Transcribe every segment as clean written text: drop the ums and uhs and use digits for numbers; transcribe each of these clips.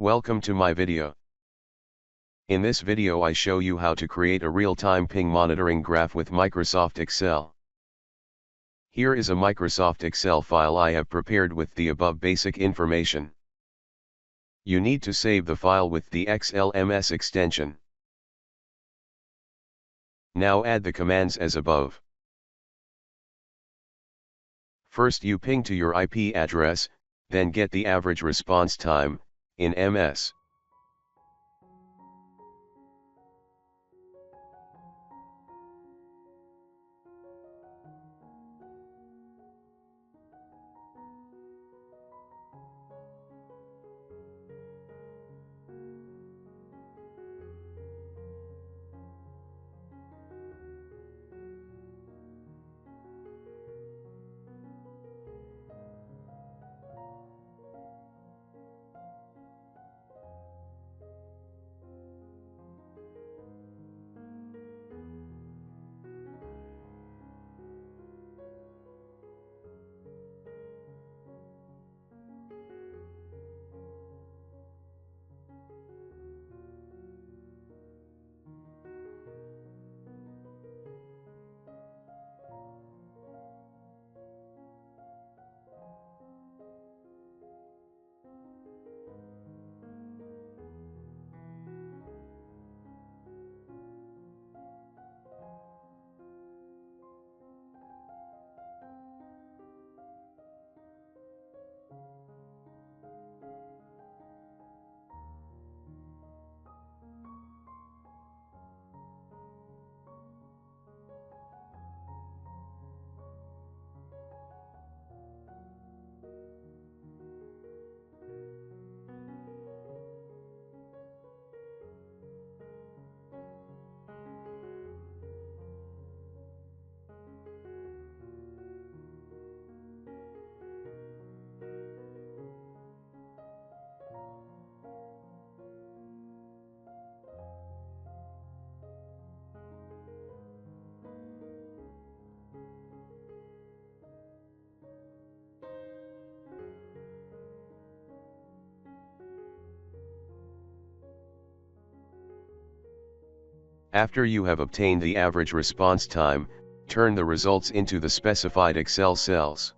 Welcome to my video. In this video I show you how to create a real-time ping monitoring graph with Microsoft Excel. Here is a Microsoft Excel file I have prepared with the above basic information. You need to save the file with the XLMS extension. Now add the commands as above. First you ping to your IP address, then get the average response time, in MS. After you have obtained the average response time, turn the results into the specified Excel cells.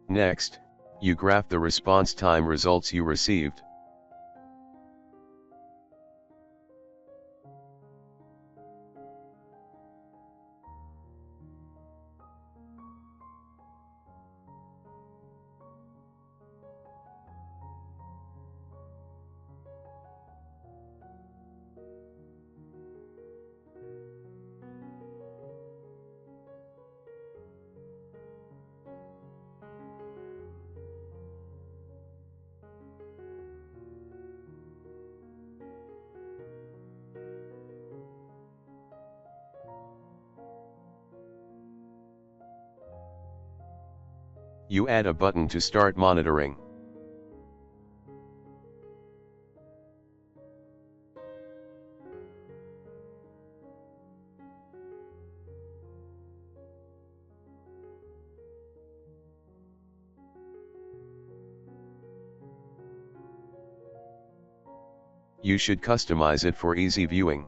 Next, you graph the response time results you received. You add a button to start monitoring. You should customize it for easy viewing.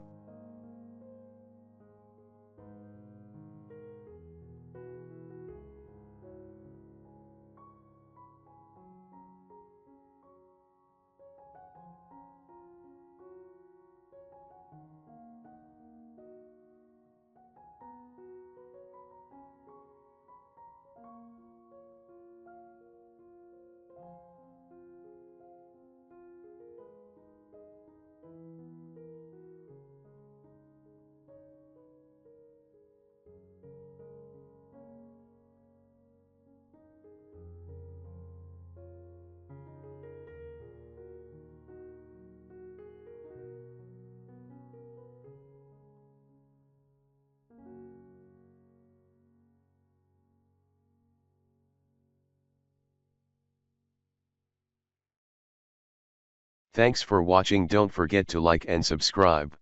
Thanks for watching. Don't forget to like and subscribe.